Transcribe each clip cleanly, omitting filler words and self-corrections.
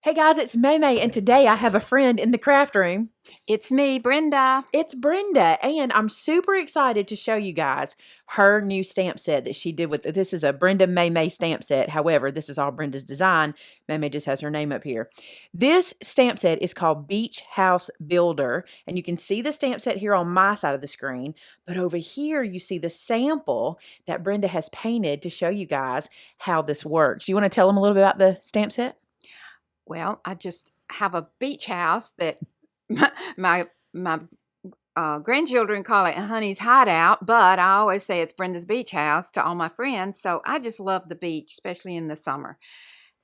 Hey guys, it's Maymay, and today I have a friend in the craft room. It's me, Brenda. It's Brenda, and I'm super excited to show you guys her new stamp set that she did with this is a Brenda Maymay stamp set. However, this is all Brenda's design. Maymay just has her name up here. This stamp set is called Beach House Builder, and you can see the stamp set here on my side of the screen, but over here you see the sample that Brenda has painted to show you guys how this works. You want to tell them a little bit about the stamp set? Well, I just have a beach house that my grandchildren call it Honey's Hideout, but I always say it's Brenda's beach house to all my friends. So I just love the beach, especially in the summer.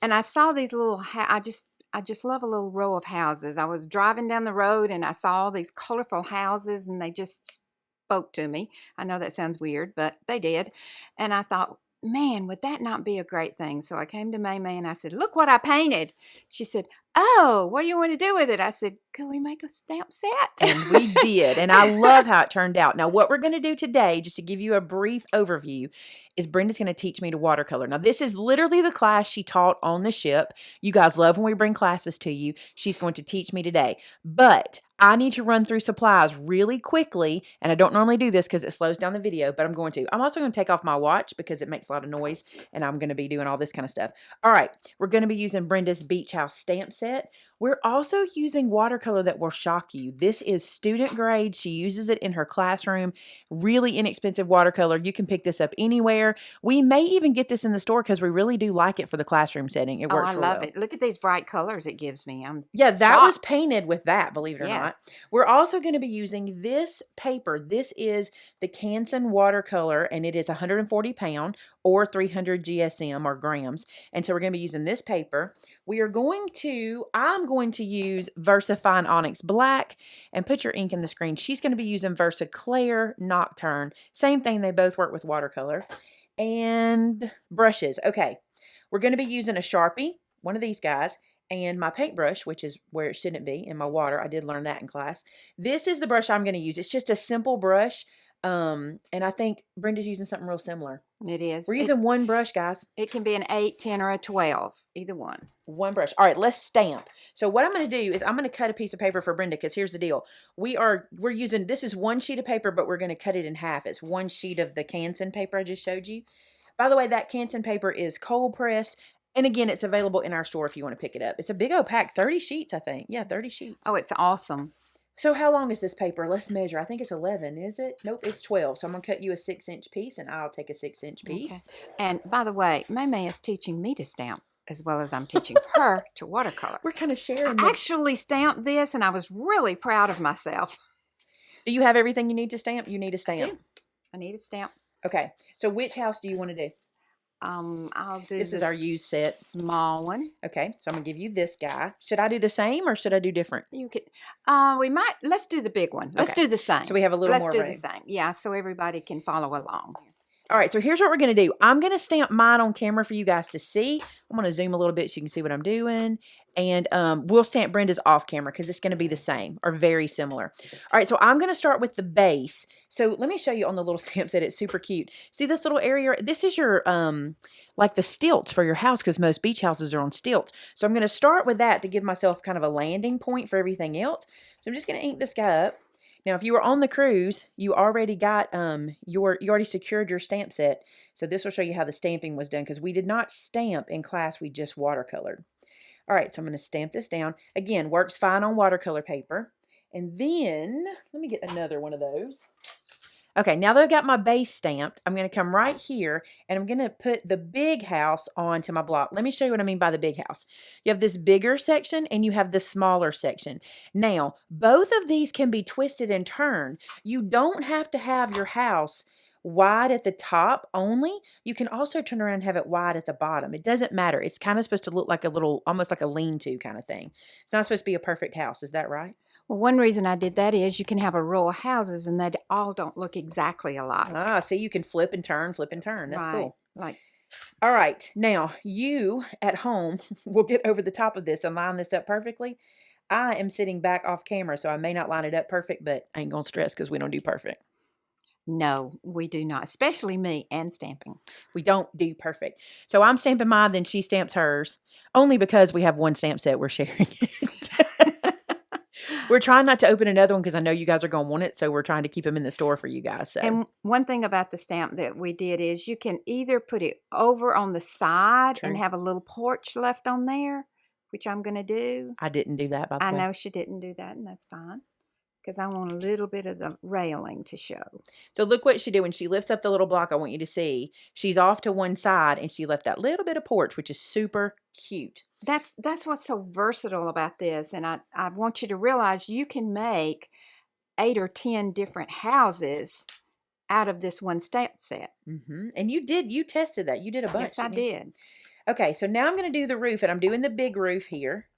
And I saw these little, I just love a little row of houses. I was driving down the road and I saw all these colorful houses, and they just spoke to me. I know that sounds weird, but they did. And I thought, man, would that not be a great thing? So I came to Maymay and I said, look what I painted. She said, oh, what do you want to do with it? I said, can we make a stamp set? And we did. And I love how it turned out. Now, what we're going to do today, just to give you a brief overview, is Brenda's going to teach me to watercolor. Now, this is literally the class she taught on the ship. You guys love when we bring classes to you. She's going to teach me today. But I need to run through supplies really quickly. And I don't normally do this because it slows down the video, but I'm going to. I'm also going to take off my watch because it makes a lot of noise. And I'm going to be doing all this kind of stuff. All right. We're going to be using Brenda's Beach House stamp set. We're also using watercolor that will shock you. This is student grade. She uses it in her classroom. Really inexpensive watercolor. You can pick this up anywhere. We may even get this in the store because we really do like it for the classroom setting. It works I love it. Look at these bright colors it gives me. Yeah, that shocked. was painted with that, believe it or not. We're also going to be using this paper. This is the Canson watercolor, and it is 140 pound or 300 GSM or grams. And so we're going to be using this paper. I'm going to use VersaFine Onyx Black, and put your ink in the screen. She's going to be using VersaClair Nocturne. Same thing, they both work with watercolor. And brushes. Okay, we're going to be using a Sharpie, one of these guys, and my paintbrush, which is where it shouldn't be, in my water. I did learn that in class. This is the brush I'm going to use. It's just a simple brush. And I think Brenda's using something real similar. It is. We're using one brush, guys. It can be an 8, 10, or a 12. Either one. One brush. All right, let's stamp. So what I'm going to do is I'm going to cut a piece of paper for Brenda, because here's the deal. We're using, this is one sheet of paper, but we're going to cut it in half. It's one sheet of the Canson paper I just showed you. By the way, that Canson paper is cold pressed. And again, it's available in our store if you want to pick it up. It's a big old pack, 30 sheets, I think. Yeah, 30 sheets. Oh, it's awesome. So how long is this paper? Let's measure. I think it's 11, is it? Nope, it's 12. So I'm going to cut you a 6-inch piece, and I'll take a 6-inch piece. Okay. And by the way, Maymay is teaching me to stamp as well as I'm teaching her to watercolor. We're kind of sharing. I actually stamped this, and I was really proud of myself. Do you have everything you need to stamp? You need a stamp. I need a stamp. Okay. So which house do you want to do? I'll do this is our used set. Small one. Okay, so I'm gonna give you this guy. Should I do the same or should I do different? You could. Let's do the big one. Let's do the same. So we have a little more room. Let's do the same. Yeah, so everybody can follow along. All right, so here's what we're going to do. I'm going to stamp mine on camera for you guys to see. I'm going to zoom a little bit so you can see what I'm doing. And we'll stamp Brenda's off camera because it's going to be the same or very similar. All right, so I'm going to start with the base. So let me show you on the little stamp set. It's super cute. See this little area? This is your, like the stilts for your house, because most beach houses are on stilts. So I'm going to start with that to give myself kind of a landing point for everything else. So I'm just going to ink this guy up. Now, if you were on the cruise, you already got you already secured your stamp set. So this will show you how the stamping was done, because we did not stamp in class, we just watercolored. All right, so I'm going to stamp this down. Again, works fine on watercolor paper. And then, let me get another one of those. Okay, now that I've got my base stamped, I'm going to come right here, and I'm going to put the big house onto my block. Let me show you what I mean by the big house. You have this bigger section, and you have this smaller section. Now, both of these can be twisted and turned. You don't have to have your house wide at the top only. You can also turn around and have it wide at the bottom. It doesn't matter. It's kind of supposed to look like a little, almost like a lean-to kind of thing. It's not supposed to be a perfect house. Is that right? Well, one reason I did that is you can have a row of houses and they all don't look exactly alike. Ah, see, you can flip and turn, flip and turn. That's cool. Like, all right, now you at home will get over the top of this and line this up perfectly. I am sitting back off camera, so I may not line it up perfect, but I ain't gonna stress because we don't do perfect. No, we do not, especially me and stamping. We don't do perfect. So I'm stamping mine, then she stamps hers, only because we have one stamp set we're sharing it. We're trying not to open another one because I know you guys are going to want it, so we're trying to keep them in the store for you guys. So. And one thing about the stamp that we did is you can either put it over on the side and True. have a little porch left on there, which I'm going to do. I didn't do that, by the I way. know she didn't do that, and that's fine because I want a little bit of the railing to show. So look what she did when she lifts up the little block. I want you to see she's off to one side and she left that little bit of porch, which is super cute. That's what's so versatile about this, and I want you to realize you can make 8 or 10 different houses out of this one stamp set. And you tested that. You did a bunch. Yes, I did. Okay, so now I'm going to do the roof, and I'm doing the big roof here.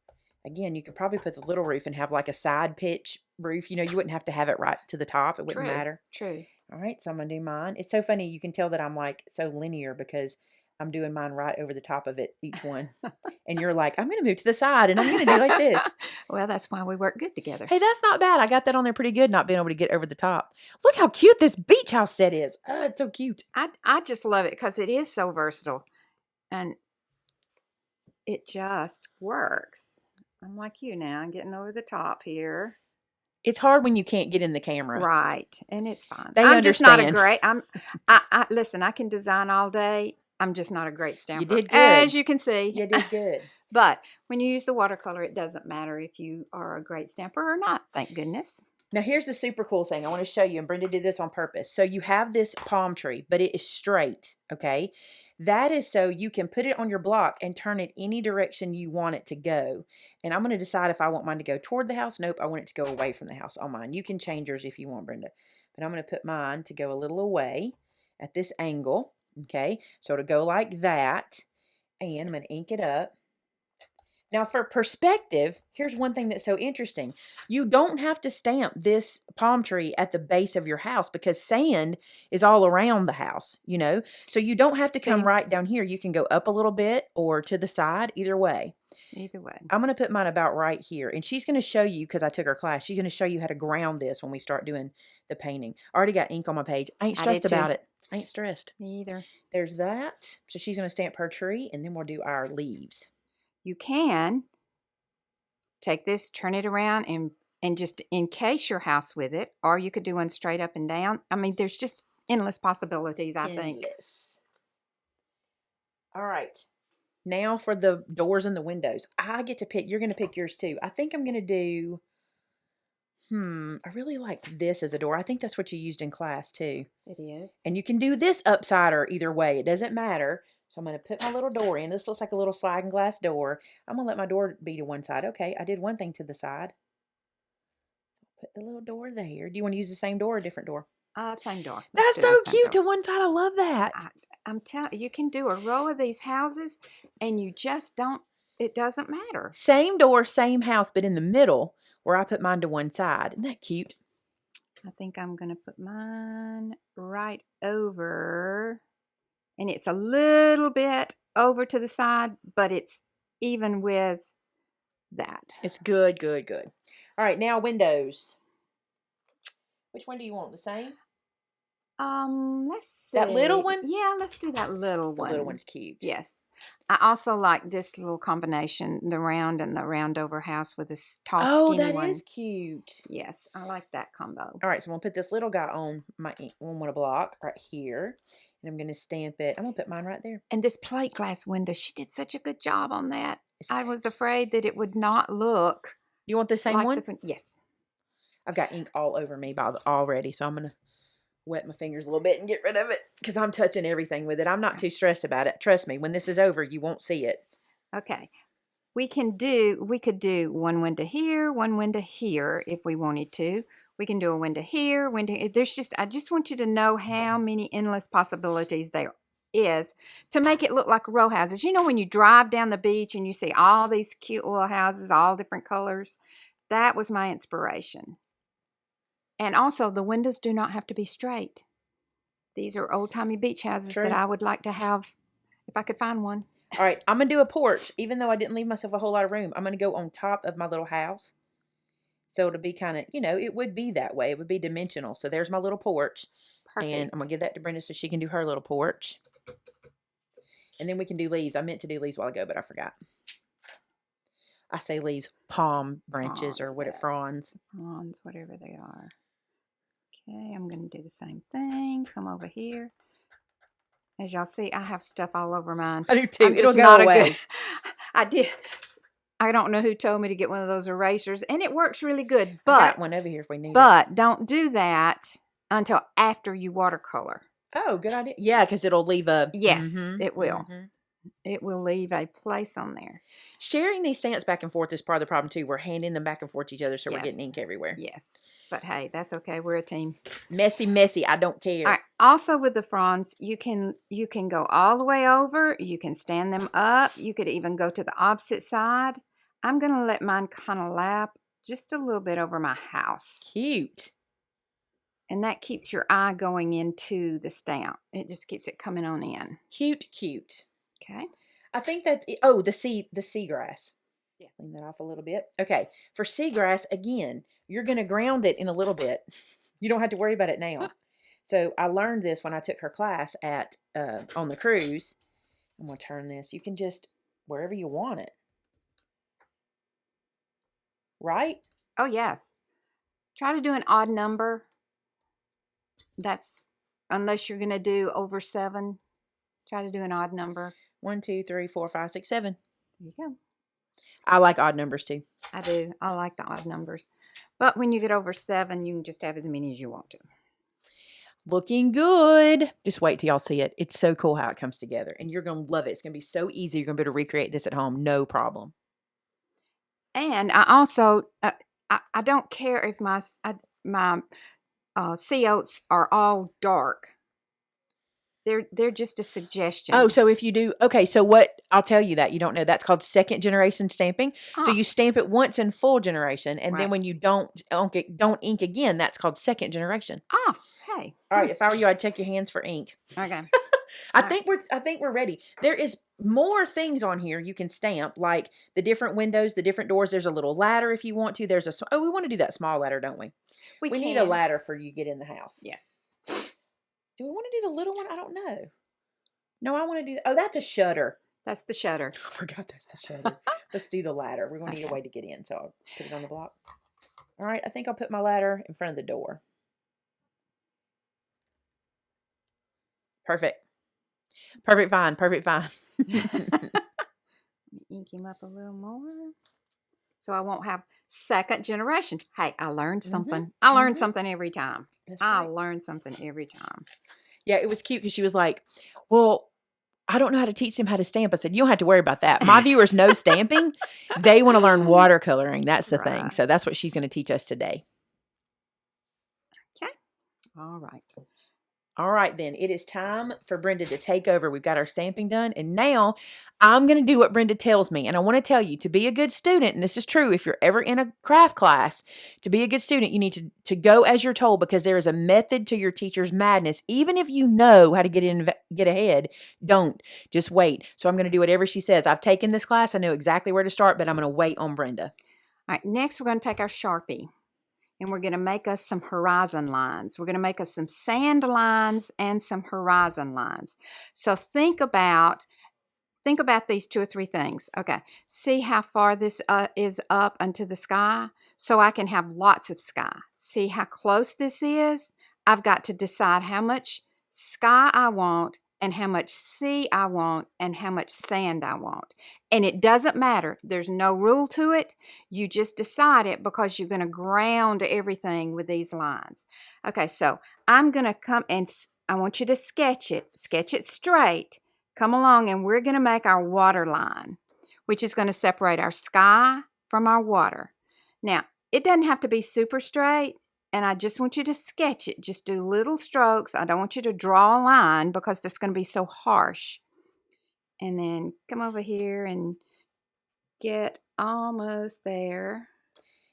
Again, you could probably put the little roof and have like a side pitch roof. You wouldn't have to have it right to the top. It wouldn't matter. True. All right, so I'm going to do mine. It's so funny. You can tell that I'm like so linear because I'm doing mine right over the top of it, each one. And you're like, I'm going to move to the side and I'm going to do like this. Well, that's why we work good together. Hey, that's not bad. I got that on there pretty good, not being able to get over the top. Look how cute this beach house set is. It's so cute. I just love it because it is so versatile. And it just works. I'm like you now. I'm getting over the top here. It's hard when you can't get in the camera. Right. And it's fine. They I'm understand. just not a great, listen, I can design all day. I'm just not a great stamper. You did good. As you can see. You did good. But when you use the watercolor, it doesn't matter if you are a great stamper or not. Thank goodness. Now, here's the super cool thing. I want to show you, and Brenda did this on purpose. So you have this palm tree, but it is straight, okay? That is so you can put it on your block and turn it any direction you want it to go. And I'm going to decide if I want mine to go toward the house. Nope, I want it to go away from the house on mine. You can change yours if you want, Brenda. But I'm going to put mine to go a little away at this angle, okay? So it'll go like that. And I'm going to ink it up. Now, for perspective, here's one thing that's so interesting. You don't have to stamp this palm tree at the base of your house because sand is all around the house, So you don't have to come right down here. You can go up a little bit or to the side, either way. Either way. I'm going to put mine about right here. And she's going to show you, because I took her class, she's going to show you how to ground this when we start doing the painting. I already got ink on my page. I ain't stressed about it. I ain't stressed. Me either. There's that. So she's going to stamp her tree, and then we'll do our leaves. You can take this, turn it around, and just encase your house with it, or you could do one straight up and down. I mean, there's just endless possibilities, I think. All right. Now for the doors and the windows. I get to pick. You're going to pick yours too. I think I'm going to do, I really liked this as a door. I think that's what you used in class too. It is. And you can do this upside or either way. It doesn't matter. So I'm going to put my little door in. This looks like a little sliding glass door. I'm going to let my door be to one side. Okay, I did one thing to the side. Put the little door there. Do you want to use the same door or a different door? Same door. That's so cute to one side. I love that. I'm telling you, you can do a row of these houses and you just don't, it doesn't matter. Same door, same house, but in the middle where I put mine to one side. Isn't that cute? I think I'm going to put mine right over. And it's a little bit over to the side, but it's even with that. It's good, good, good. All right, now windows. Which one do you want? The same? Let's see. That little one? Yeah, let's do that little one. The little one's cute. Yes. I also like this little combination, the round and the round over house with this tall, skinny one. Oh, that is cute. Yes, I like that combo. All right, so I'm going to put this little guy on my block right here. And I'm going to stamp it. I'm going to put mine right there. And this plate glass window, she did such a good job on that. I was afraid that it would not look. You want the same one? Yes. I've got ink all over me already, so I'm going to wet my fingers a little bit and get rid of it because I'm touching everything with it. I'm not too stressed about it. Trust me, when this is over, you won't see it. Okay. We could do one window here, one window here if we wanted to. We can do a window here, I just want you to know how many endless possibilities there is to make it look like row houses. You know, when you drive down the beach and you see all these cute little houses, all different colors, that was my inspiration. And also, the windows do not have to be straight. These are old-timey beach houses that I would like to have if I could find one. All right, I'm going to do a porch. Even though I didn't leave myself a whole lot of room, I'm going to go on top of my little house. So it'll be kind of, it would be that way. It would be dimensional. So there's my little porch. And I'm going to give that to Brenda so she can do her little porch. And then we can do leaves. I meant to do leaves a while ago, but I forgot. I say leaves, palm branches, or what, fronds. Fronds, whatever they are. Okay, I'm going to do the same thing. Come over here. As y'all see, I have stuff all over mine. I do too. It'll go away. I did. I don't know who told me to get one of those erasers, and it works really good. But I got one over here if we need it. But don't do that until after you watercolor. Oh, good idea. Yeah, because it'll leave a... Yes, it will. It will leave a place on there. Sharing these stamps back and forth is part of the problem, too. We're handing them back and forth to each other, so we're getting ink everywhere. Yes. But hey, that's okay. We're a team. Messy, messy. I don't care. All right. Also with the fronds, you can go all the way over. You can stand them up. You could even go to the opposite side. I'm going to let mine kind of lap just a little bit over my house. Cute. And that keeps your eye going into the stamp. It just keeps it coming on in. Cute, cute. Okay. I think that's it. Oh, the seagrass. Yes. Clean that off a little bit. Okay. For seagrass, again, you're going to ground it in a little bit. You don't have to worry about it now. So I learned this when I took her class at on the cruise. I'm going to turn this. You can just, wherever you want it. Right? Oh, yes. Try to do an odd number. That's, unless you're going to do over 7, try to do an odd number. 1, 2, 3, 4, 5, 6, 7. There you go. I like odd numbers too. I do. I like the odd numbers. But when you get over 7, you can just have as many as you want to. Looking good. Just wait till y'all see it. It's so cool how it comes together. And you're going to love it. It's going to be so easy. You're going to be able to recreate this at home. No problem. And I also, I don't care if my sea oats are all dark. They're just a suggestion. Oh, so if you do, okay, so what, I'll tell you that, you don't know, that's called second generation stamping. So you stamp it once in full generation, and then when you don't ink again, that's called second generation. Oh, hey. All right, if I were you, I'd check your hands for ink. Okay. I think we're ready. There is more things on here you can stamp, like the different windows, the different doors. There's a little ladder if you want to. There's we want to do that small ladder, don't we? We need a ladder for you to get in the house. Yes. Do we want to do the little one? I don't know. No, I want to do... Oh, that's a shutter. That's the shutter. I forgot that's the shutter. Let's do the ladder. We're going to need a way to get in, so I'll put it on the block. All right, I think I'll put my ladder in front of the door. Perfect. Perfect fine. Perfect fine. Ink him up a little more. So I won't have second generation. Hey, I learned something. I learned something every time. I learned something every time. Yeah, it was cute because she was like, well, I don't know how to teach them how to stamp. I said, you don't have to worry about that. My viewers know stamping. They want to learn watercoloring. That's the thing. So that's what she's going to teach us today. Okay. All right. All right, then. It is time for Brenda to take over. We've got our stamping done. And now I'm going to do what Brenda tells me. And I want to tell you, to be a good student, and this is true if you're ever in a craft class, to be a good student, you need to go as you're told, because there is a method to your teacher's madness. Even if you know how to get ahead, don't. Just wait. So I'm going to do whatever she says. I've taken this class. I know exactly where to start, but I'm going to wait on Brenda. All right, next we're going to take our Sharpie. And we're going to make us some horizon lines. We're going to make us some sand lines and some horizon lines. So think about these 2 or 3 things. Okay, see how far this is up into the sky? So I can have lots of sky. See how close this is? I've got to decide how much sky I want, and how much sea I want, and how much sand I want. And it doesn't matter. There's no rule to it. You just decide it because you're going to ground everything with these lines. Okay, so I'm going to come and I want you to sketch it. Sketch it straight. Come along, and we're going to make our water line, which is going to separate our sky from our water. Now, it doesn't have to be super straight. And I just want you to sketch it. Just do little strokes. I don't want you to draw a line because that's going to be so harsh. And then come over here and get almost there.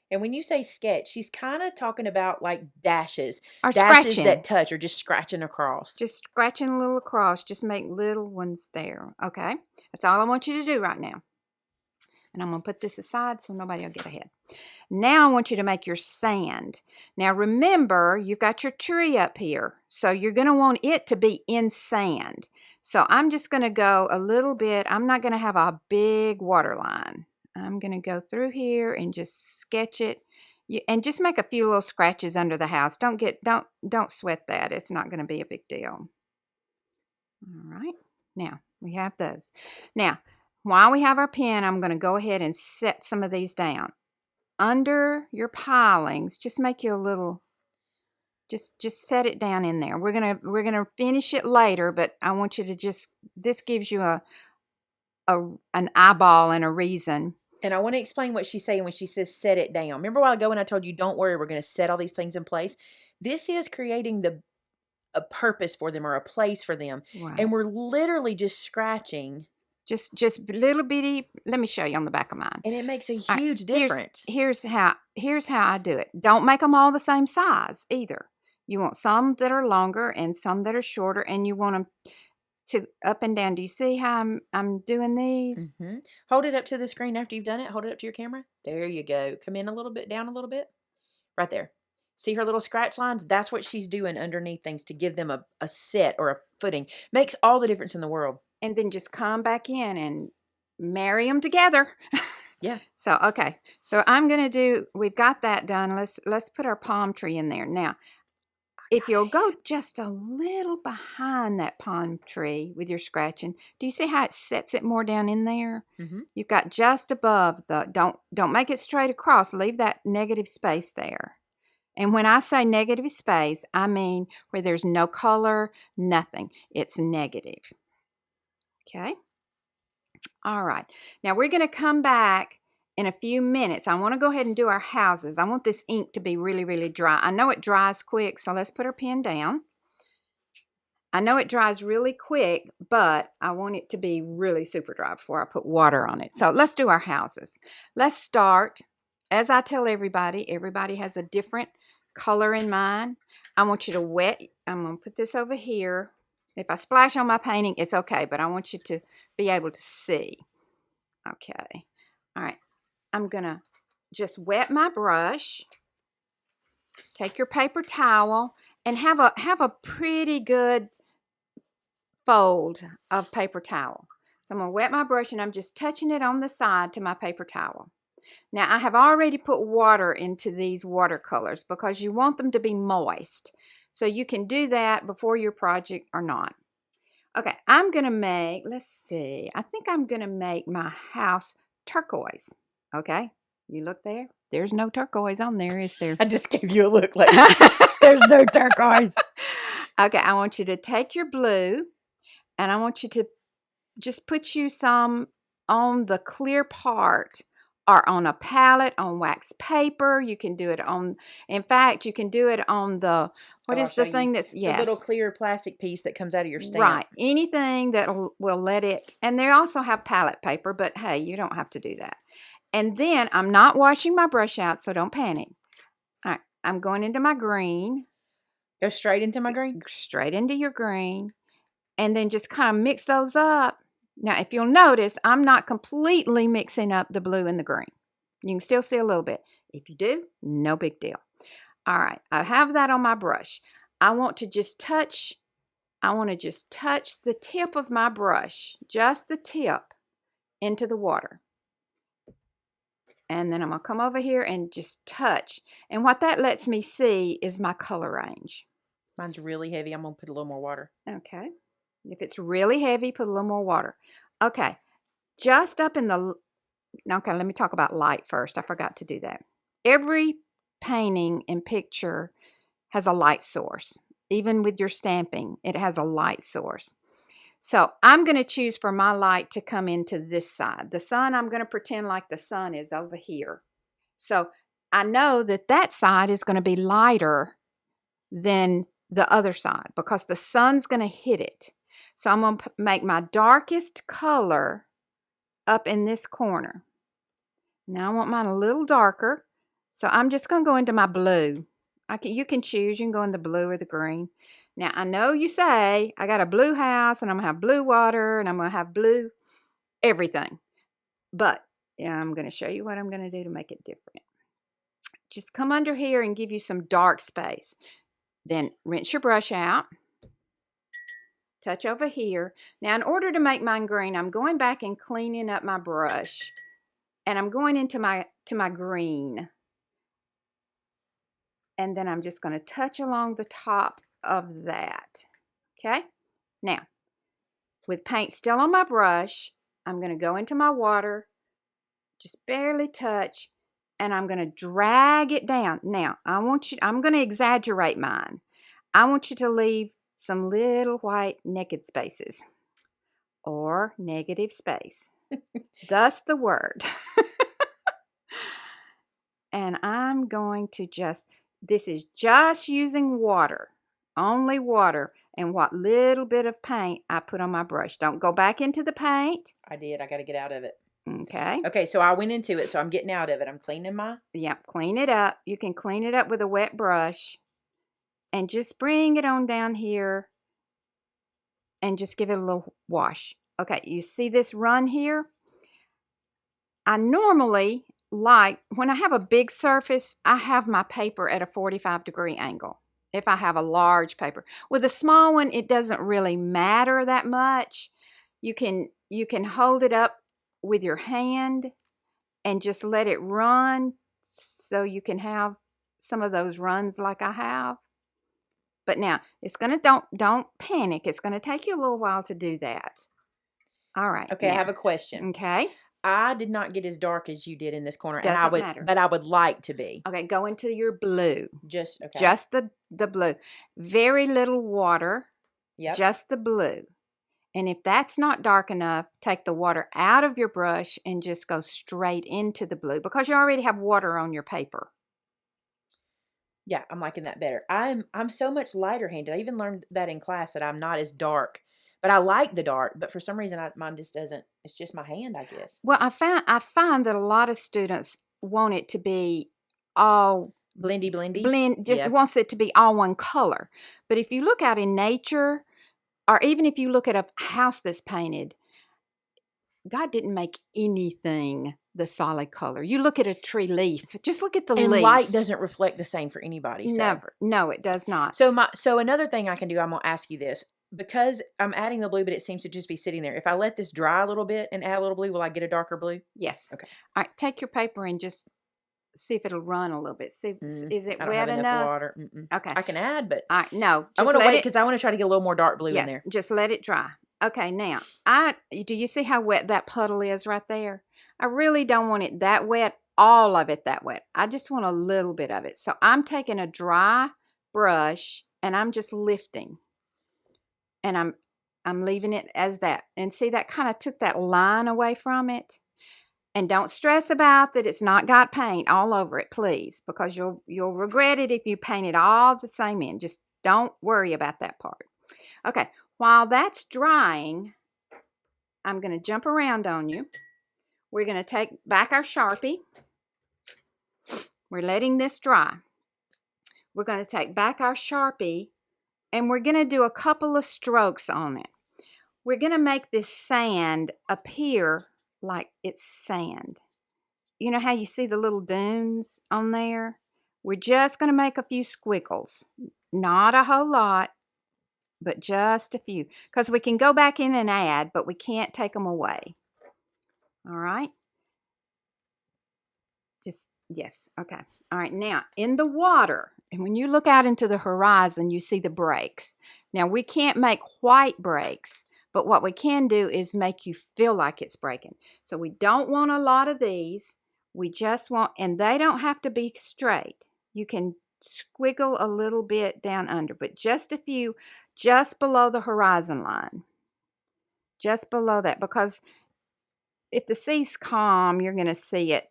And when you say sketch, she's kind of talking about like dashes. Or dashes scratching. That touch, or just scratching across. Just scratching a little across. Just make little ones there. Okay? That's all I want you to do right now. And I'm going to put this aside so nobody will get ahead. Now I want you to make your sand. Now remember, you've got your tree up here, so you're going to want it to be in sand. So I'm just going to go a little bit. I'm not going to have a big water line. I'm going to go through here and just sketch it. And just make a few little scratches under the house. Don't sweat that. It's not going to be a big deal. All right. Now, we have those. Now, while we have our pen, I'm going to go ahead and set some of these down. Under your pilings, just make you a little, just set it down in there. We're gonna finish it later, but I want you to just, this gives you an eyeball and a reason. And I want to explain what she's saying when she says set it down. Remember a while ago when I told you, don't worry, we're going to set all these things in place? This is creating a purpose for them or a place for them. Right. And we're literally just scratching. Just little bitty. Let me show you on the back of mine. And it makes a huge difference. Here's how I do it. Don't make them all the same size either. You want some that are longer and some that are shorter, and you want them to up and down. Do you see how I'm doing these? Mm-hmm. Hold it up to the screen after you've done it. Hold it up to your camera. There you go. Come in a little bit, down a little bit. Right there. See her little scratch lines? That's what she's doing underneath things to give them a set or a footing. Makes all the difference in the world. And then just come back in and marry them together. Yeah. So, okay. So I'm going to do, we've got that done. Let's put our palm tree in there. Now, if you'll go just a little behind that palm tree with your scratching, do you see how it sets it more down in there? Mm-hmm. You've got just above the, don't make it straight across. Leave that negative space there. And when I say negative space, I mean where there's no color, nothing. It's negative. Okay. All right. Now we're going to come back in a few minutes. I want to go ahead and do our houses. I want this ink to be really, really dry. I know it dries quick, so let's put our pen down. I know it dries really quick, but I want it to be really super dry before I put water on it. So let's do our houses. Let's start. As I tell everybody, everybody has a different color in mind. I want you to wet. I'm going to put this over here. If I splash on my painting, it's okay, but I want you to be able to see. Okay. All right. I'm going to just wet my brush. Take your paper towel and have a pretty good fold of paper towel. So I'm going to wet my brush and I'm just touching it on the side to my paper towel. Now I have already put water into these watercolors because you want them to be moist. So you can do that before your project or not. Okay, I'm going to make, let's see, I think I'm going to make my house turquoise. Okay, you look there. There's no turquoise on there, is there? I just gave you a look like there's no turquoise. Okay, I want you to take your blue and I want you to just put you some on the clear part or on a palette, on wax paper. You can do it on, in fact, you can do it on the, what is the thing that's, yes. The little clear plastic piece that comes out of your stamp. Right. Anything that will let it, and they also have palette paper, but hey, you don't have to do that. And then I'm not washing my brush out, so don't panic. All right. I'm going into my green. Go straight into my green? Straight into your green. And then just kind of mix those up. Now, if you'll notice, I'm not completely mixing up the blue and the green. You can still see a little bit. If you do, no big deal. All right, I have that on my brush. I want to just touch the tip of my brush, just the tip, into the water. And then I'm going to come over here and just touch. And what that lets me see is my color range. Mine's really heavy. I'm going to put a little more water. Okay. If it's really heavy, put a little more water. Okay. Just up in the... Okay, let me talk about light first. I forgot to do that. Every painting and picture has a light source. Even with your stamping, it has a light source. So I'm going to choose for my light to come into this side. The sun, I'm going to pretend like the sun is over here. So I know that that side is going to be lighter than the other side because the sun's going to hit it. So I'm going to make my darkest color up in this corner. Now I want mine a little darker. So I'm just going to go into my blue. You can choose. You can go in the blue or the green. Now I know you say, I got a blue house and I'm going to have blue water and I'm going to have blue everything. But I'm going to show you what I'm going to do to make it different. Just come under here and give you some dark space. Then rinse your brush out. Touch over here. Now, in order to make mine green, I'm going back and cleaning up my brush. And I'm going into my green. And then I'm just going to touch along the top of that. Okay? Now, with paint still on my brush, I'm going to go into my water, just barely touch, and I'm going to drag it down. Now, I'm going to exaggerate mine. I want you to leave some little white naked spaces or negative space. Thus the word. And I'm going to this is just using water, only water, and what little bit of paint I put on my brush. Don't go back into the paint. I did. I got to get out of it. Okay. Okay, so I went into it, so I'm getting out of it. I'm cleaning my... Yep, clean it up. You can clean it up with a wet brush. And just bring it on down here. And just give it a little wash. Okay, you see this run here? I normally like, when I have a big surface, I have my paper at a 45-degree angle. If I have a large paper. With a small one, it doesn't really matter that much. You can hold it up with your hand and just let it run so you can have some of those runs like I have. But now, it's going to, don't panic. It's going to take you a little while to do that. All right. Okay, now, I have a question. Okay. I did not get as dark as you did in this corner. Doesn't matter. But I would like to be. Okay, go into your blue. Just the blue. Very little water. Yep. Just the blue. And if that's not dark enough, take the water out of your brush and just go straight into the blue because you already have water on your paper. Yeah, I'm liking that better. I'm so much lighter handed. I even learned that in class that I'm not as dark. But I like the dark, but for some reason mine just doesn't. It's just my hand, I guess. Well, I find that a lot of students want it to be all blendy. Wants it to be all one color. But if you look out in nature, or even if you look at a house that's painted, God didn't make anything the solid color. You look at a tree leaf. Just look at the leaf. And light doesn't reflect the same for anybody. So. Never. No, it does not. So another thing I can do, I'm going to ask you this. Because I'm adding the blue, but it seems to just be sitting there. If I let this dry a little bit and add a little blue, will I get a darker blue? Yes. Okay. All right. Take your paper and just see if it'll run a little bit. See, is it I don't wet have enough? Water. Okay. I can add, but all right. No. I want to wait because I want to try to get a little more dark blue in there. Just let it dry. Okay. Now, do you see how wet that puddle is right there? I really don't want it that wet. All of it that wet. I just want a little bit of it. So I'm taking a dry brush and I'm just lifting, and I'm leaving it as that. And see, that kind of took that line away from it. And don't stress about that it's not got paint all over it, please, because you'll regret it if you paint it all the same end. Just don't worry about that part. Okay, while that's drying, I'm going to jump around on you. We're going to take back our Sharpie. We're letting this dry. We're going to take back our Sharpie, and we're going to do a couple of strokes on it. We're going to make this sand appear like it's sand. You know how you see the little dunes on there? We're just going to make a few squiggles. Not a whole lot, but just a few. Because we can go back in and add, but we can't take them away. All right? Yes, okay. All right, now, in the water, and when you look out into the horizon, you see the breaks. Now, we can't make white breaks, but what we can do is make you feel like it's breaking. So we don't want a lot of these. We just want, and they don't have to be straight. You can squiggle a little bit down under, but just a few, just below the horizon line. Just below that, because if the sea's calm, you're going to see it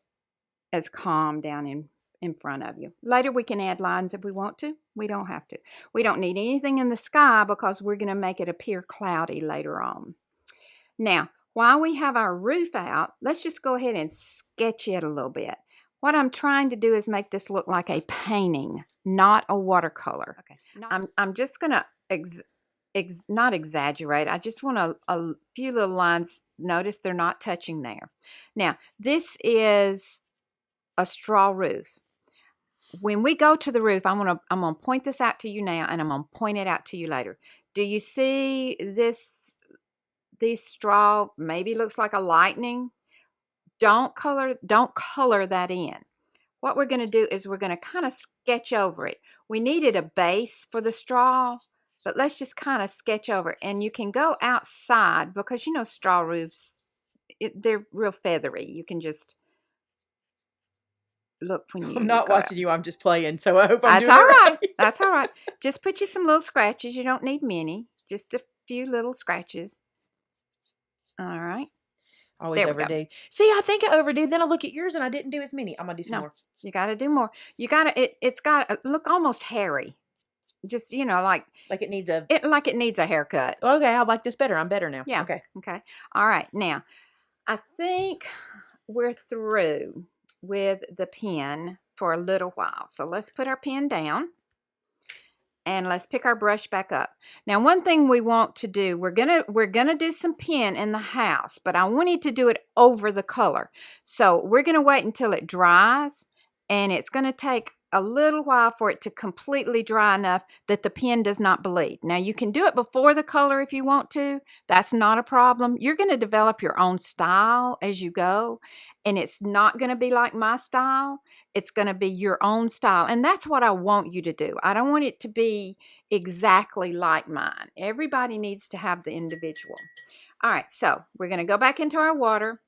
as calm down in front of you. Later we can add lines if we want to. We don't have to. We don't need anything in the sky because we're going to make it appear cloudy later on. Now, while we have our roof out, let's just go ahead and sketch it a little bit. What I'm trying to do is make this look like a painting, not a watercolor. Okay. I'm just going to not exaggerate. I just want a few little lines. Notice they're not touching there. Now, this is a straw roof. When we go to the roof, I'm gonna point this out to you now, and I'm gonna point it out to you later. Do you see this straw maybe looks like a lightning? Don't color that in. What we're going to do is we're going to kind of sketch over it. We needed a base for the straw, but let's just kind of sketch over it. And you can go outside because, you know, straw roofs, they're real feathery. You can just look when you I'm not go out. watching you. I'm just playing, so I hope I'm That's doing all it right. right. That's all right. Just put you some little scratches. You don't need many. Just a few little scratches. All right. Always There we go. overdo. See, I think I overdo. Then I look at yours and I didn't do as many. I'm gonna do some No, more. you got to do more. You got to. It's got to look almost hairy. Just, you know, like Like it needs a. it needs a haircut. Okay, I like this better. I'm better now. Yeah. Okay. Okay. All right. Now, I think we're through with the pen for a little while. So let's put our pen down and let's pick our brush back up. Now, one thing we want to do, we're gonna do some pen in the house, but I wanted to do it over the color. So we're gonna wait until it dries, and it's gonna take a little while for it to completely dry enough that the pen does not bleed. Now, you can do it before the color if you want to. That's not a problem. You're going to develop your own style as you go, and it's not going to be like my style. It's going to be your own style, and that's what I want you to do. I don't want it to be exactly like mine. Everybody needs to have the individual. All right, so we're going to go back into our water.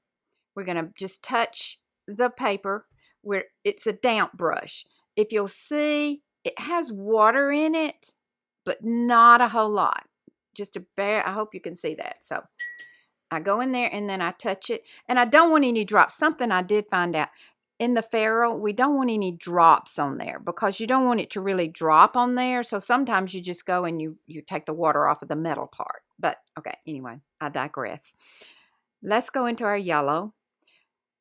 We're going to just touch the paper where it's a damp brush. If you'll see, it has water in it, but not a whole lot. Just a bare, I hope you can see that. So I go in there and then I touch it. And I don't want any drops. Something I did find out. In the ferrule, we don't want any drops on there because you don't want it to really drop on there. So sometimes you just go and you take the water off of the metal part. But okay, anyway, I digress. Let's go into our yellow.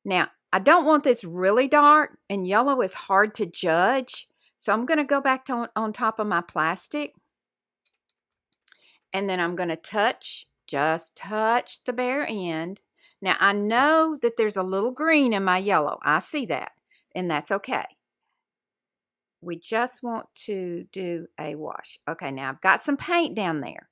Now, I don't want this really dark, and yellow is hard to judge. So I'm going to go back to on top of my plastic. And then I'm going to just touch the bare end. Now, I know that there's a little green in my yellow. I see that, and that's okay. We just want to do a wash. Okay, now I've got some paint down there.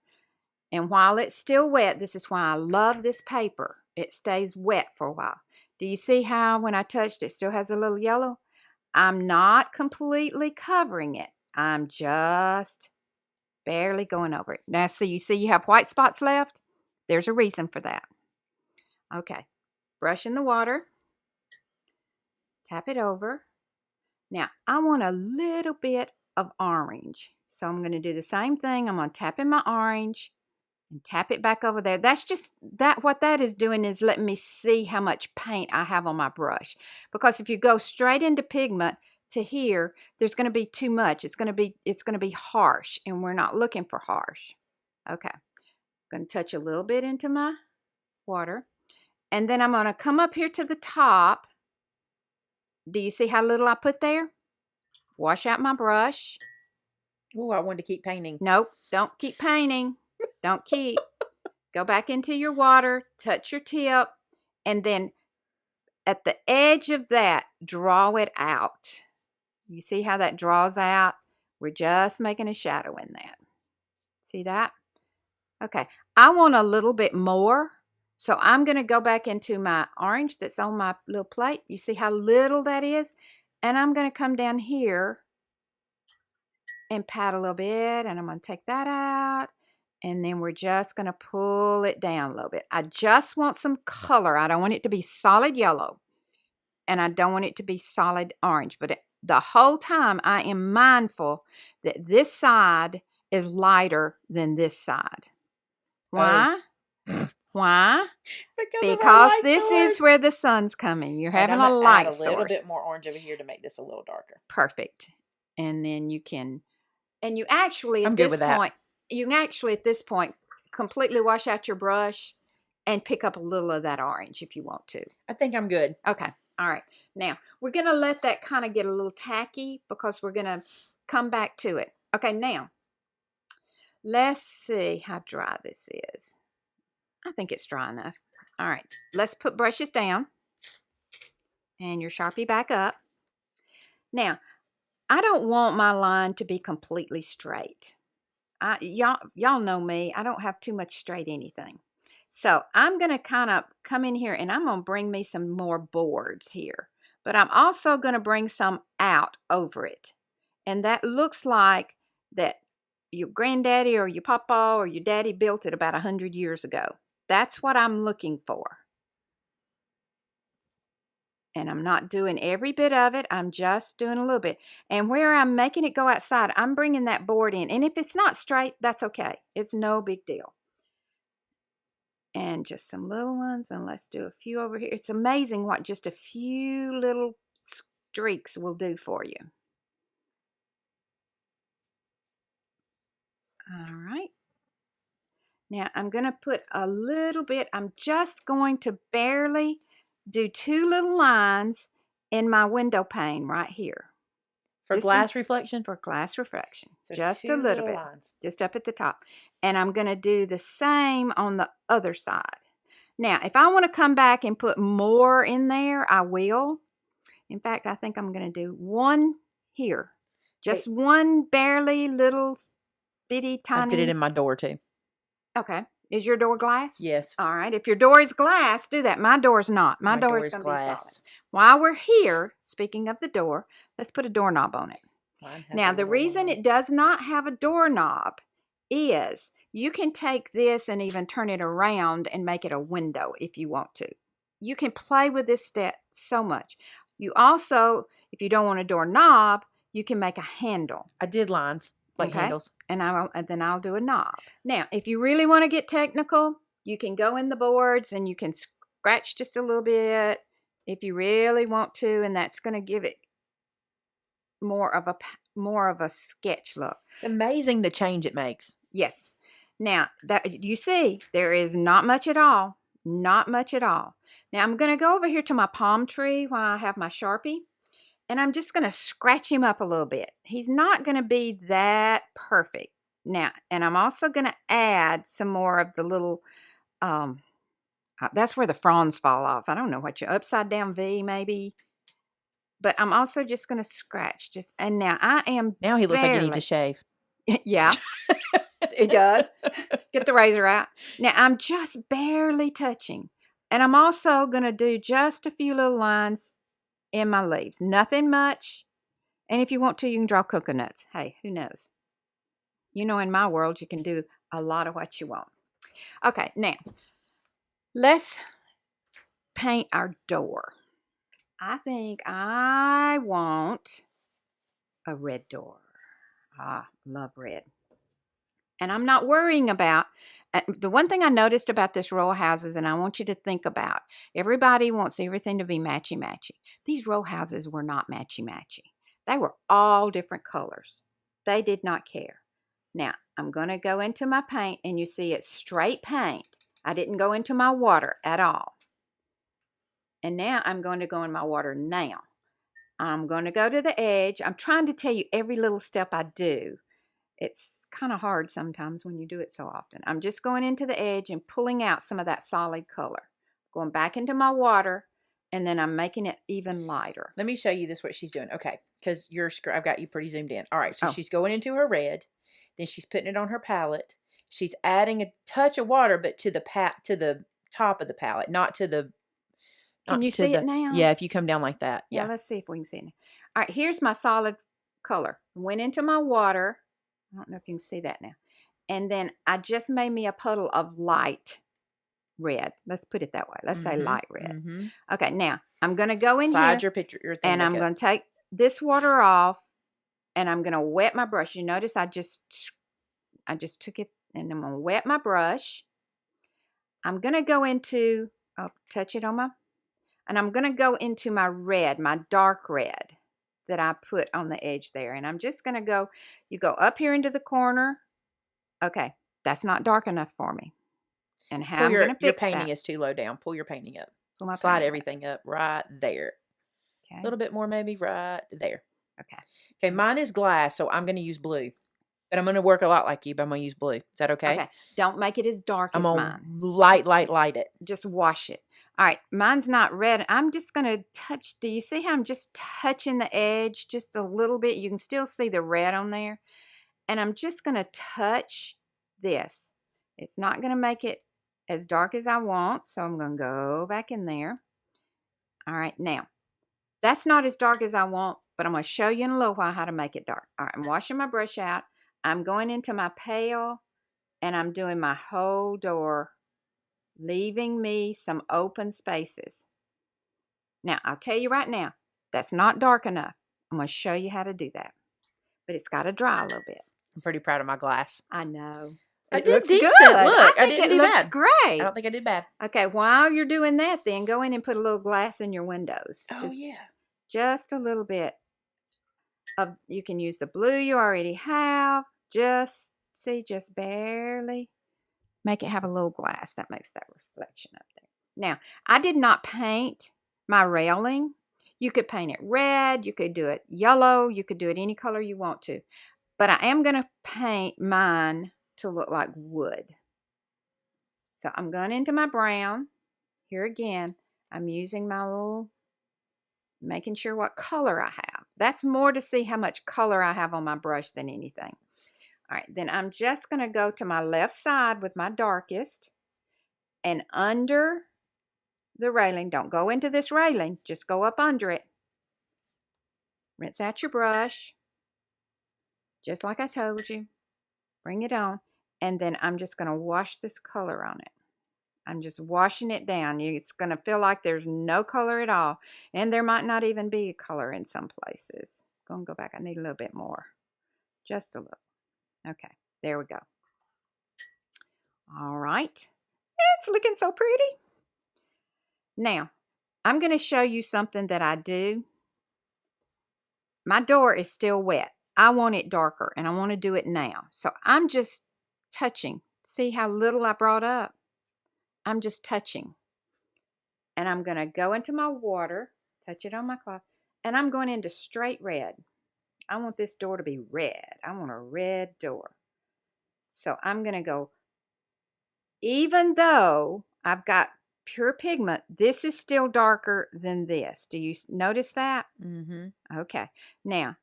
And while it's still wet, this is why I love this paper. It stays wet for a while. Do you see how when I touched it still has a little yellow? I'm not completely covering it. I'm just barely going over it. Now, you see you have white spots left? There's a reason for that. Okay, brush in the water. Tap it over. Now, I want a little bit of orange. So I'm going to do the same thing. I'm going to tap in my orange and tap it back over there. That's just that. What that is doing is letting me see how much paint I have on my brush. Because if you go straight into pigment to here, there's going to be too much. It's going to be harsh, and we're not looking for harsh. Okay, I'm going to touch a little bit into my water, and then I'm going to come up here to the top. Do you see how little I put there? Wash out my brush. Oh, I wanted to keep painting. Nope, don't keep painting. Don't keep. Go back into your water, touch your tip, and then at the edge of that, draw it out. You see how that draws out? We're just making a shadow in that. See that? Okay, I want a little bit more, so I'm going to go back into my orange that's on my little plate. You see how little that is? And I'm going to come down here and pat a little bit, and I'm going to take that out. And then we're just going to pull it down a little bit. I just want some color. I don't want it to be solid yellow. And I don't want it to be solid orange. But the whole time I am mindful that this side is lighter than this side. Why? Oh. Why? Because this is where the sun's coming. You're having a light source. A little bit more orange over here to make this a little darker. Perfect. And then you can, and you actually at this point, you can actually at this point completely wash out your brush and pick up a little of that orange if you want to. I think I'm good. Okay. All right. Now, we're going to let that kind of get a little tacky because we're going to come back to it. Okay, now, Let's see how dry this is. I think it's dry enough. All right, let's put brushes down and your Sharpie back up. Now, I don't want my line to be completely straight. Y'all know me. I don't have too much straight anything. So I'm going to kind of come in here and I'm going to bring me some more boards here. But I'm also going to bring some out over it. And that looks like that your granddaddy or your papa or your daddy built it about 100 years ago. That's what I'm looking for. And I'm not doing every bit of it. I'm just doing a little bit. And where I'm making it go outside, I'm bringing that board in. And if it's not straight, that's okay. It's no big deal. And just some little ones. And let's do a few over here. It's amazing what just a few little streaks will do for you. All right. Now I'm going to put a little bit. I'm just going to barely do 2 little lines in my window pane right here. For glass reflection? For glass reflection. So just 2 a little bit. lines. Just up at the top. And I'm going to do the same on the other side. Now, if I want to come back and put more in there, I will. In fact, I think I'm going to do 1 here. Just 1 barely little bitty tiny. I did it in my door too. Okay. Is your door glass? Yes. All right. If your door is glass, do that. My door's not. My door is going to be solid. While we're here, speaking of the door, let's put a doorknob on it. Now, the reason it does not have a doorknob is you can take this and even turn it around and make it a window if you want to. You can play with this step so much. You also, if you don't want a doorknob, you can make a handle. I did lines. Like handles. And then I'll do a knob. Now, if you really want to get technical, you can go in the boards and you can scratch just a little bit if you really want to, and that's going to give it more of a sketch look. It's amazing the change it makes. Yes. Now, that you see, there is not much at all. Not much at all. Now, I'm going to go over here to my palm tree while I have my Sharpie. And I'm just going to scratch him up a little bit. He's not going to be that perfect. Now, and I'm also going to add some more of the little, that's where the fronds fall off. I don't know what your upside down V maybe. But I'm also just going to scratch. And now I am Now he looks like he needs to shave. Yeah, it does. Get the razor out. Now, I'm just barely touching. And I'm also going to do just a few little lines in my leaves. Nothing much. And if you want to, you can draw coconuts. Hey, who knows? You know, in my world, you can do a lot of what you want. Okay, now, let's paint our door. I think I want a red door. Love red. And I'm not worrying about, the one thing I noticed about this row houses, and I want you to think about, everybody wants everything to be matchy-matchy. These row houses were not matchy-matchy. They were all different colors. They did not care. Now, I'm going to go into my paint, and you see it's straight paint. I didn't go into my water at all. And now I'm going to go in my water now. I'm going to go to the edge. I'm trying to tell you every little step I do. It's kind of hard sometimes when you do it so often. I'm just going into the edge and pulling out some of that solid color. Going back into my water, and then I'm making it even lighter. Let me show you this, what she's doing. Okay, because I've got you pretty zoomed in. All right, so she's going into her red. Then she's putting it on her palette. She's adding a touch of water, but to the top of the palette, not to the... Can you see it now? Yeah, if you come down like that. Yeah, let's see if we can see it. All right, here's my solid color. Went into my water. I don't know if you can see that now. And then I just made me a puddle of light red. Let's put it that way. Let's say light red. Okay, now I'm going to go in here. Your picture, and I'm going to take this water off, and I'm going to wet my brush. You notice I just took it, and I'm going to wet my brush. I'm going to go into, touch it on my, and I'm going to go into my red, my dark red that I put on the edge there. And I'm just going to go, you go up here into the corner. Okay, that's not dark enough for me. And how I'm going to fix that. Your painting is too low down. Pull your painting up. Slide everything up right there. Okay. A little bit more maybe right there. Okay. Okay, mine is glass, so I'm going to use blue. But I'm going to work a lot like you, but I'm going to use blue. Is that okay? Okay. Don't make it as dark I'm as going mine. to light it. Just wash it. All right. Mine's not red. I'm just going to touch. Do you see how I'm just touching the edge just a little bit? You can still see the red on there. And I'm just going to touch this. It's not going to make it as dark as I want. So I'm going to go back in there. All right. Now, that's not as dark as I want, but I'm going to show you in a little while how to make it dark. All right. I'm washing my brush out. I'm going into my pail. And I'm doing my whole door, leaving me some open spaces. Now, I'll tell you right now, that's not dark enough. I'm going to show you how to do that. But it's got to dry a little bit. I'm pretty proud of my glass. I know. I It did looks decent. good. Look, I think it looks great. I don't think I did bad. Okay, while you're doing that, then go in and put a little glass in your windows. Oh, yeah. Just a little bit of, you can use the blue you already have. Just barely. Make it have a little glass. That makes that reflection up there. Now, I did not paint my railing. You could paint it red. You could do it yellow. You could do it any color you want to. But I am going to paint mine to look like wood. So I'm going into my brown. Here again, I'm using my little, making sure what color I have. That's more to see how much color I have on my brush than anything. All right, then I'm just going to go to my left side with my darkest and under the railing. Don't go into this railing. Just go up under it. Rinse out your brush, just like I told you. Bring it on. And then I'm just going to wash this color on it. I'm just washing it down. It's going to feel like there's no color at all. And there might not even be a color in some places. I'm going to go back. I need a little bit more. Just a little. Okay, there we go. All right. It's looking so pretty. Now, I'm going to show you something that I do. My door is still wet. I want it darker, and I want to do it now. So I'm just touching. See how little I brought up? I'm just touching. And I'm going to go into my water, touch it on my cloth, and I'm going into straight red. I want this door to be red. I want a red door. So I'm going to go, even though I've got pure pigment, this is still darker than this. Do you notice that? Mm-hmm. Okay. Now,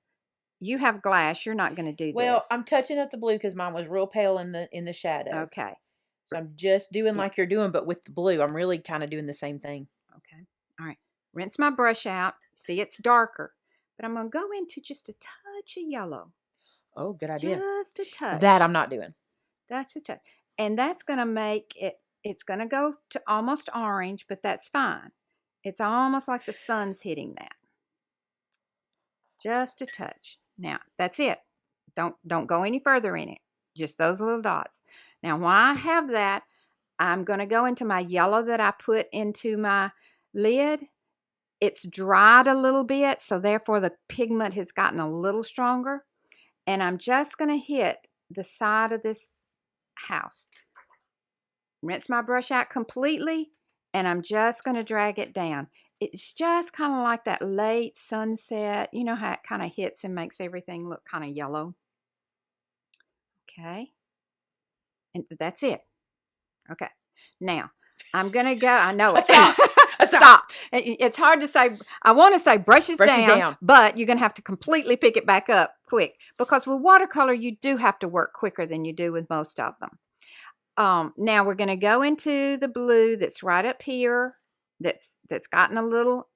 you have glass. You're not going to do Well, this. I'm touching up the blue because mine was real pale in the shadow. Okay. So I'm just doing like you're doing, but with the blue. I'm really kind of doing the same thing. Okay. All right. Rinse my brush out. See, it's darker. But I'm going to go into just a touch of yellow. Oh, good idea. Just a touch. That I'm not doing. That's a touch. And that's going to make it, it's going to go to almost orange, but that's fine. It's almost like the sun's hitting that. Just a touch. Now, that's it. Don't go any further in it. Just those little dots. Now, while I have that, I'm going to go into my yellow that I put into my lid. It's dried a little bit, so therefore the pigment has gotten a little stronger. And I'm just going to hit the side of this house. Rinse my brush out completely, and I'm just going to drag it down. It's just kind of like that late sunset. You know how it kind of hits and makes everything look kind of yellow? Okay. And that's it. Okay. Now, I'm going to go. I know it. Stop. It's hard to say. I want to say brushes down, but you're going to have to completely pick it back up quick. Because with watercolor, you do have to work quicker than you do with most of them. Now we're going to go into the blue that's right up here. That's gotten a little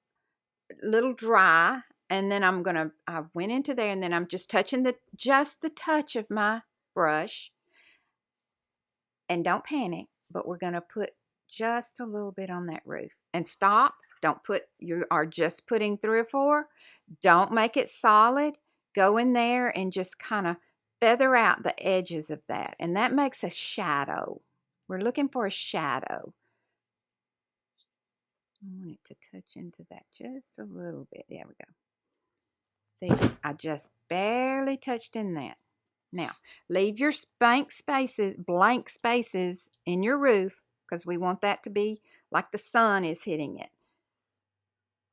dry. And then I went into there, and then I'm just touching just the touch of my brush. And don't panic, but we're going to put just a little bit on that roof. And stop. Don't put, you are just putting 3 or 4. Don't make it solid. Go in there and just kind of feather out the edges of that. And that makes a shadow. We're looking for a shadow. I want it to touch into that just a little bit. There we go. See, I just barely touched in that. Now, leave your blank spaces in your roof, because we want that to be like the sun is hitting it.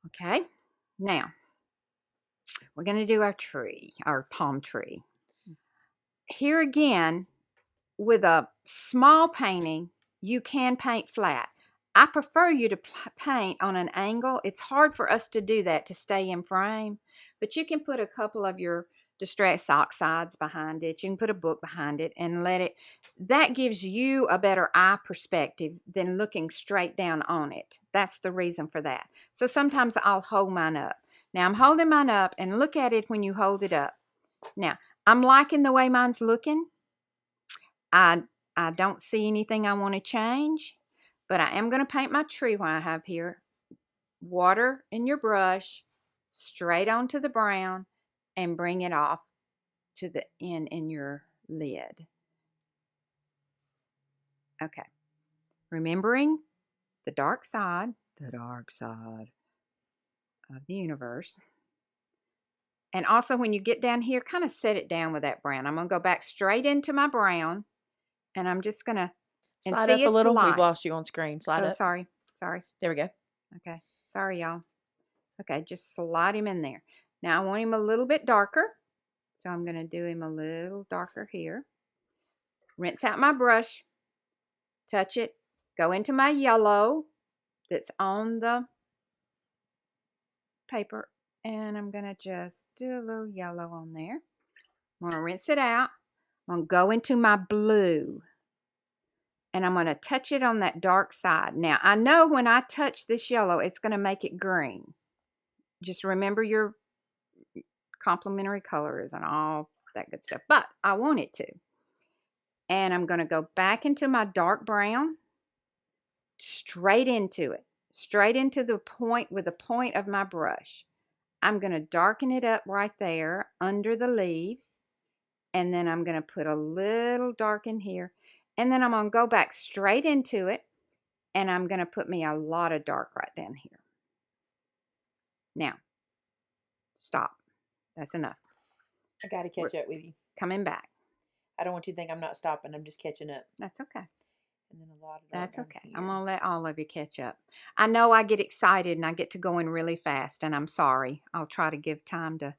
Okay? Now, we're going to do our tree, our palm tree. here again, with a small painting, you can paint flat. I prefer you to paint on an angle. It's hard for us to do that to stay in frame, but you can put a couple of your Distress Oxides behind it. You can put a book behind it and let it, that gives you a better eye perspective than looking straight down on it. That's the reason for that. So sometimes I'll hold mine up. Now I'm holding mine up, and look at it when you hold it up. Now, I'm liking the way mine's looking. I don't see anything I want to change, but I am going to paint my tree while I have here. Water in your brush, straight onto the brown, and bring it off to the end in your lid. Okay. Remembering the dark side of the universe. And also when you get down here, kind of set it down with that brown. I'm going to go back straight into my brown, and I'm just going to, and Slide see up a it's little. light. We've lost you on screen. Slide Oh, up. sorry. There we go. Okay. Sorry, y'all. Okay, just slide him in there. Now I want him a little bit darker, so I'm going to do him a little darker here. Rinse out my brush, touch it, go into my yellow that's on the paper, and I'm going to just do a little yellow on there. I'm going to rinse it out. I'm going to go into my blue, and I'm going to touch it on that dark side. Now, I know when I touch this yellow, it's going to make it green. Just remember your complementary colors and all that good stuff, but I want it to. And I'm going to go back into my dark brown, straight into it, straight into the point with the point of my brush. I'm going to darken it up right there under the leaves, and then I'm going to put a little dark in here, and then I'm going to go back straight into it, and I'm going to put me a lot of dark right down here. Now, stop. That's enough. I got to catch up with you. Coming back. I don't want you to think I'm not stopping. I'm just catching up. That's okay. And then a lot of That's okay. here. I'm going to let all of you catch up. I know I get excited and I get to going really fast, and I'm sorry. I'll try to give time to.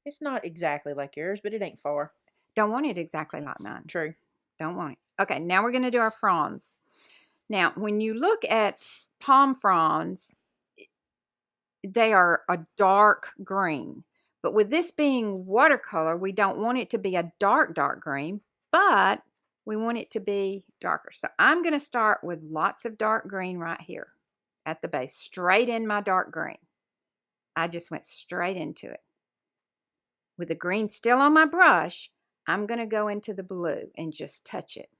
It's not exactly like yours, but it ain't far. Don't want it exactly like mine. True. Don't want it. Okay, now we're going to do our fronds. Now, when you look at palm fronds, they are a dark green. But with this being watercolor, we don't want it to be a dark green, but we want it to be darker. So I'm going to start with lots of dark green right here at the base, straight in my dark green. I just went straight into it. With the green still on my brush, I'm going to go into the blue and just touch it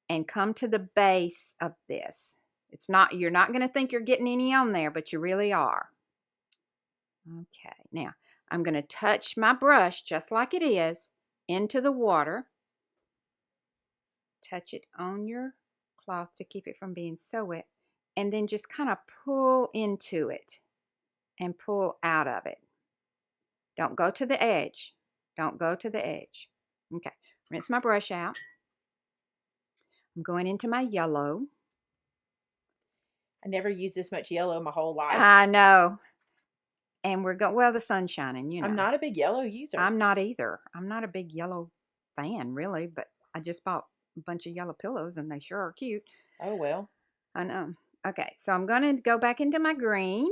and come to the base of this. It's not, you're not going to think you're getting any on there, but you really are. Okay, now I'm going to touch my brush just like it is into the water. Touch it on your cloth to keep it from being so wet, and then just kind of pull into it and pull out of it. Don't go to the edge. Don't go to the edge. Okay, rinse my brush out. I'm going into my yellow. I never used this much yellow in my whole life. I know. And we're going, well, the sun's shining, you know. I'm not a big yellow user. I'm not either. I'm not a big yellow fan, really, but I just bought a bunch of yellow pillows, and they sure are cute. Oh, well. I know. Okay, so I'm going to go back into my green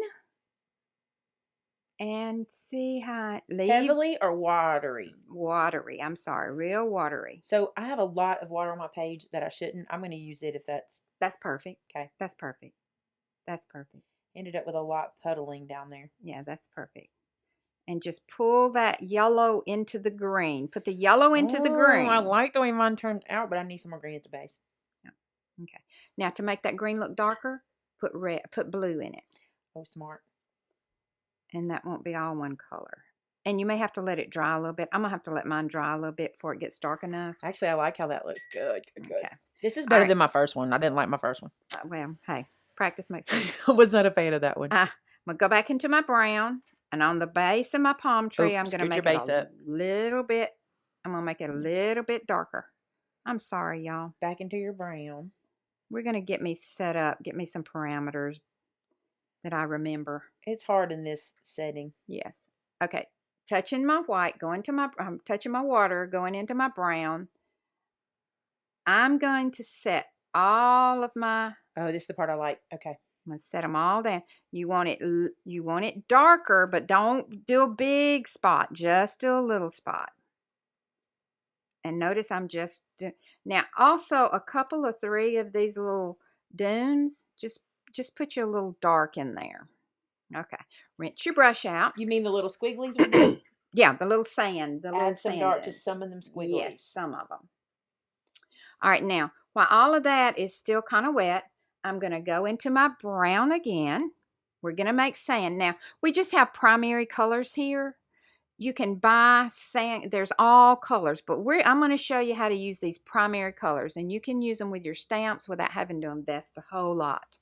and see how it leaves. Heavily or watery? Watery. I'm sorry, real watery. So I have a lot of water on my page that I shouldn't. I'm going to use it if that's... That's perfect. Okay. That's perfect. That's perfect. Ended up with a lot puddling down there. Yeah, that's perfect. And just pull that yellow into the green. Put the yellow into the green. I like the way mine turned out, but I need some more green at the base. Yeah. Okay. Now to make that green look darker, put blue in it. Oh, smart. And that won't be all one color. And you may have to let it dry a little bit. I'm going to have to let mine dry a little bit before it gets dark enough. Actually, I like how that looks. Good. Okay. This is better than my first one. I didn't like my first one. Well, hey, practice makes perfect. I was not a fan of that one. I'm going to go back into my brown. And on the base of my palm tree, I'm going to make it a little bit. I'm going to make it a little bit darker. I'm sorry, y'all. Back into your brown. We're going to get me set up, get me some parameters that I remember. It's hard in this setting. Yes. Okay. touching my white, I'm touching my water, going into my brown. I'm going to set all of my, Oh, this is the part I like. Okay. I'm going to set them all down. You want it darker, but don't do a big spot. Just do a little spot. And notice I'm just now also a couple of 3 of these little dunes. Just put your little dark in there. Okay. Rinse your brush out. You mean the little squigglies we did? Yeah, the little sand. The little Add some sand dark dunes. to some of them squigglies. Yes, some of them. All right, now, while all of that is still kind of wet, I'm going to go into my brown again. We're going to make sand. Now, we just have primary colors here. You can buy sand. There's all colors, but I'm going to show you how to use these primary colors, and you can use them with your stamps without having to invest a whole lot.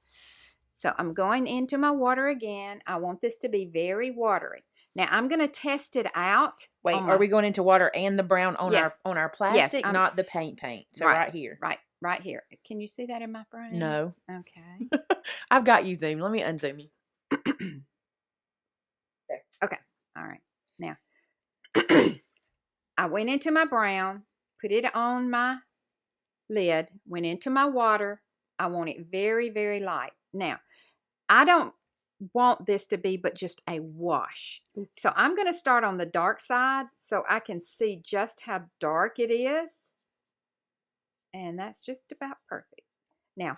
So I'm going into my water again. I want this to be very watery. Now I'm going to test it out. Wait, are we going into water and the brown on Yes. our plastic, Yes, not the paint? So right here. Right here. Can you see that in my brown? No. Okay. I've got you zoomed. Let me unzoom you. There. Okay. All right. Now I went into my brown, put it on my lid, went into my water. I want it very, very light. Now, I don't want this to be but just a wash. Oops. So I'm going to start on the dark side so I can see just how dark it is. And that's just about perfect. Now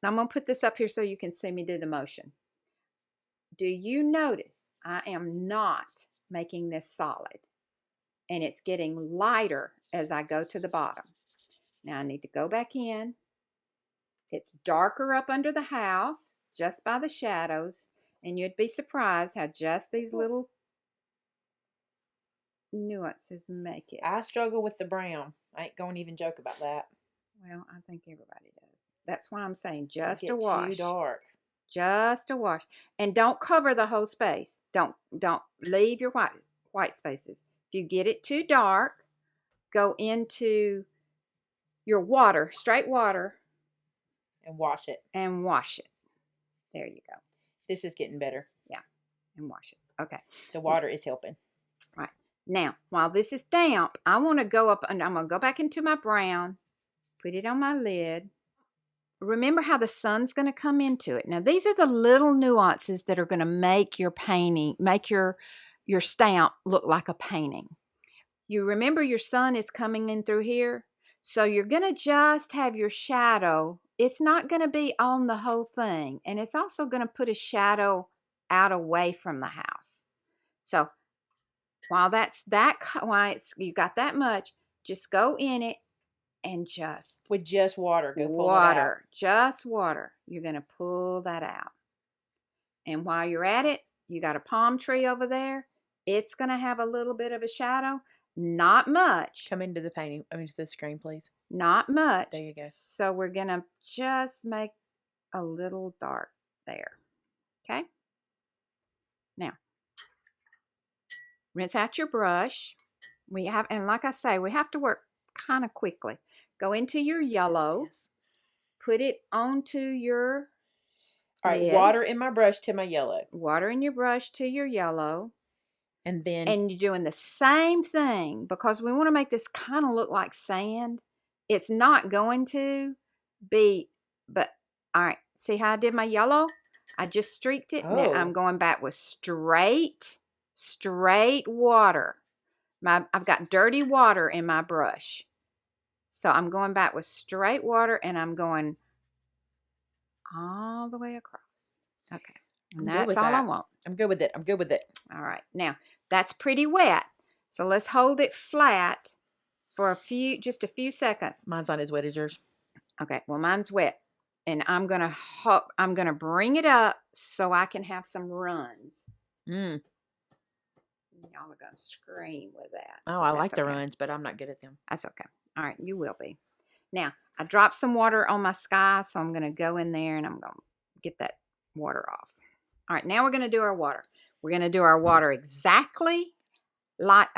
I'm going to put this up here so you can see me do the motion. Do you notice I am not making this solid? And it's getting lighter as I go to the bottom. Now I need to go back in. It's darker up under the house, just by the shadows. And you'd be surprised how just these little nuances make it. I struggle with the brown. I ain't going to even joke about that. Well, I think everybody does. That's why I'm saying just a wash. Too dark. Just a wash. And don't cover the whole space. Don't leave your white spaces. If you get it too dark, go into your water, straight water. And wash it. And wash it. There you go. This is getting better. Yeah. And wash it. Okay. The water is helping. Right. Now, while this is damp, I want to go up and I'm going to go back into my brown, put it on my lid. Remember how the sun's going to come into it. Now, these are the little nuances that are going to make your painting, make your stamp look like a painting. You remember your sun is coming in through here? So you're going to just have your shadow. It's not going to be on the whole thing. And it's also going to put a shadow out away from the house. So while you got that much, just go in it and just. With just water. Go pull water. It out. Just water. You're going to pull that out. And while you're at it, you got a palm tree over there. It's going to have a little bit of a shadow. Not much. Come into the painting. I mean, to the screen, please. Not much. There you go. So we're going to just make a little dark there. Okay? Now, rinse out your brush. And like I say, we have to work kind of quickly. Go into your yellow. Put it onto your All right, lid. water in my brush to my yellow. Water in your brush to your yellow. And then. And you're doing the same thing because we want to make this kind of look like sand. It's not going to be, but all right. See how I did my yellow? I just streaked it. Oh. Now I'm going back with straight water. I've got dirty water in my brush. So I'm going back with straight water and I'm going all the way across. Okay. And that's all I want. I'm good with it. All right. Now, that's pretty wet. So let's hold it flat for just a few seconds. Mine's not as wet as yours. Okay. Well, mine's wet. And I'm going to bring it up so I can have some runs. Mm. Y'all are going to scream with that. Oh, I like the runs, but I'm not good at them. That's okay. All right. You will be. Now, I dropped some water on my sky, so I'm going to go in there and I'm going to get that water off. All right, now we're going to do our water. We're going to do our water exactly like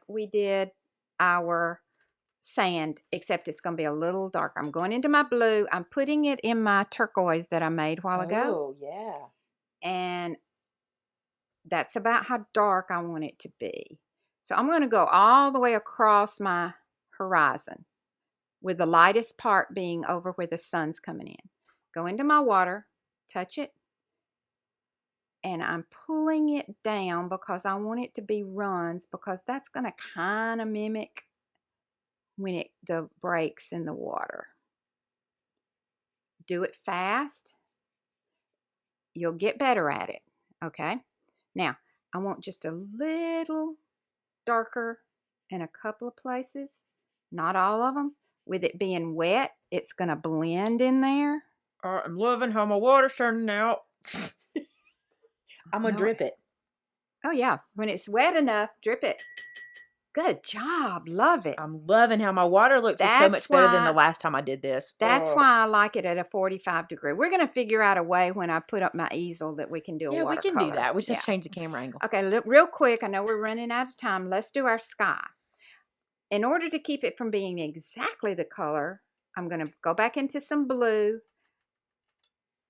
we did our sand, except it's going to be a little darker. I'm going into my blue. I'm putting it in my turquoise that I made a while ago. Oh, yeah. And That's about how dark I want it to be. So I'm going to go all the way across my horizon, with the lightest part being over where the sun's coming in. Go into my water, touch it, and I'm pulling it down because I want it to be runs, because that's going to kind of mimic when the breaks in the water. Do it fast. You'll get better at it, okay? Now, I want just a little darker in a couple of places, not all of them. With it being wet, it's going to blend in there. I'm loving how my water's turning out. I'm going to drip it. Oh, yeah. When it's wet enough, drip it. Good job. Love it. I'm loving how my water looks. It's so much better than the last time I did this. That's why I like it at a 45 degree. We're going to figure out a way when I put up my easel that we can do a watercolor. Yeah, we can do that. We just have to change the camera angle. Okay, look, real quick. I know we're running out of time. Let's do our sky. In order to keep it from being exactly the color, I'm going to go back into some blue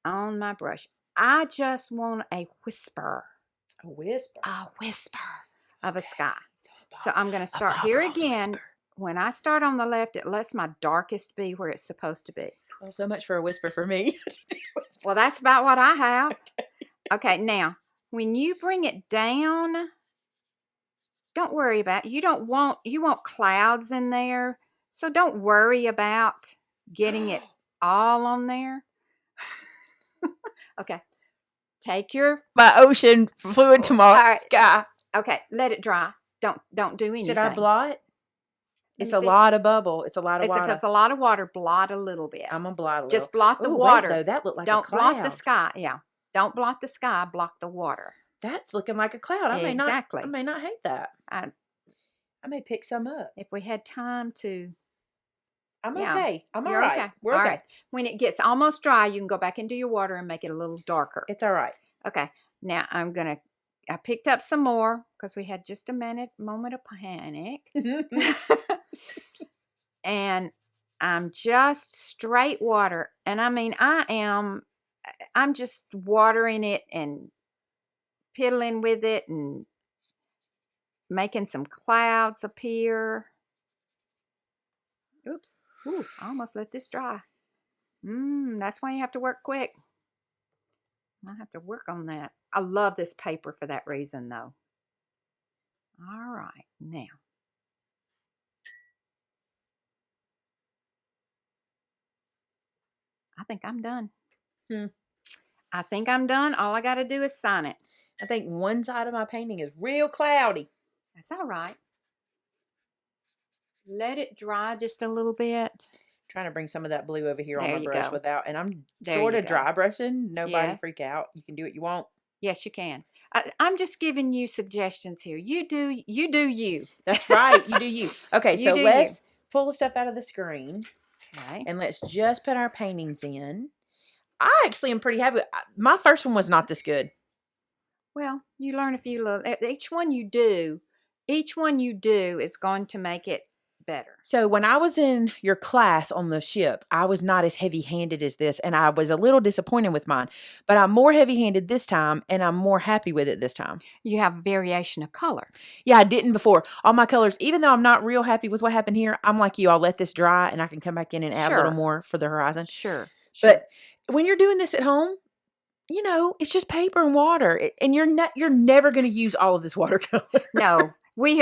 on my brush. I just want a whisper. A whisper? A whisper of a sky. So I'm going to start here again. Whisper. When I start on the left, it lets my darkest be where it's supposed to be. Well, so much for a whisper for me. Well, that's about what I have. Okay, now, when you bring it down, don't worry about it. You want clouds in there, so don't worry about getting it all on there. Okay. Take my ocean fluid to my sky. Okay, let it dry. Don't do anything. Should I blot? It's a lot of bubble. It's a lot of water. If it's a lot of water, blot a little bit. I'm going to blot a little. Just blot the water. Wait, though, that looked like Don't a cloud. blot the sky. Yeah. Don't blot the sky. Block the water. That's looking like a cloud. I may not hate that. I may pick some up. If we had time to. I'm okay. I'm all right. Okay. We're okay. Right. When it gets almost dry, you can go back into your water and make it a little darker. It's all right. Okay. Now I picked up some more because we had just a moment of panic. And I'm just straight water. And I mean, I'm just watering it and piddling with it and making some clouds appear. Oops. Ooh, I almost let this dry. That's why you have to work quick. I have to work on that. I love this paper for that reason, though. All right, now. I think I'm done. I think I'm done. All I got to do is sign it. I think one side of my painting is real cloudy. That's all right. Let it dry just a little bit. Trying to bring some of that blue over here on my brush without, and I'm sort of dry brushing. Nobody freak out. You can do what you want. Yes, you can. I'm just giving you suggestions here. You do you. That's right. You do you. Okay, so let's pull the stuff out of the screen. Okay. And let's just put our paintings in. I actually am pretty happy. My first one was not this good. Well, you learn a few little. Each one you do is going to make it better. So when I was in your class on the ship, I was not as heavy-handed as this, and I was a little disappointed with mine. But I'm more heavy-handed this time, and I'm more happy with it this time. You have variation of color. Yeah, I didn't before. All my colors, even though I'm not real happy with what happened here, I'm like you. I'll let this dry, and I can come back in and add a little more for the horizon. Sure. But when you're doing this at home, you know, it's just paper and water, and you're never going to use all of this watercolor. No. We've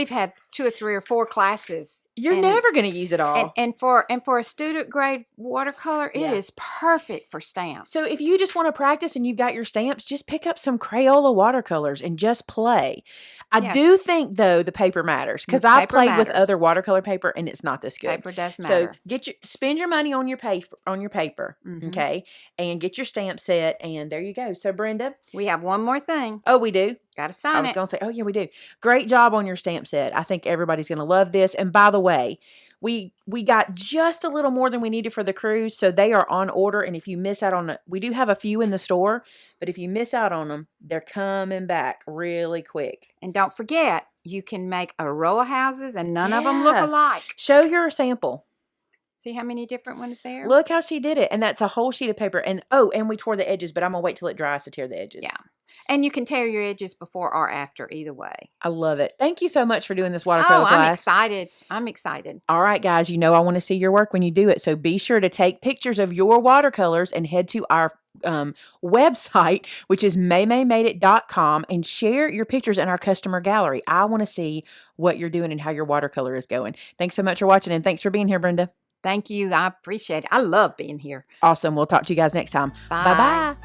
had 2 or 3 or 4 classes. You're never going to use it all. And for a student grade watercolor, it is perfect for stamps. So if you just want to practice and you've got your stamps, just pick up some Crayola watercolors and just play. I do think though the paper matters, because I've played with other watercolor paper and it's not this good. Paper does matter. So spend your money on your paper, okay, and get your stamp set, and there you go. So Brenda, we have one more thing. Oh, we do. Got to sign it. I was going to say, oh yeah, we do. Great job on your stamp set. I think everybody's going to love this. And by the way, we got just a little more than we needed for the cruise, so they are on order. And if you miss out on it, we do have a few in the store, but if you miss out on them, they're coming back really quick. And don't forget, you can make a row of houses and none of them look alike. Show your sample. See how many different ones there? Look how she did it. And that's a whole sheet of paper. And and we tore the edges, but I'm going to wait till it dries to tear the edges. Yeah. And you can tear your edges before or after, either way. I love it. Thank you so much for doing this Oh, watercolor I'm class. excited. I'm excited. All right, guys, you know I want to see your work when you do it. So be sure to take pictures of your watercolors and head to our website, which is maymaymadeit.com, and share your pictures in our customer gallery. I want to see what you're doing and how your watercolor is going. Thanks so much for watching, and thanks for being here, Brenda. Thank you. I appreciate it. I love being here. Awesome. We'll talk to you guys next time. Bye. Bye-bye.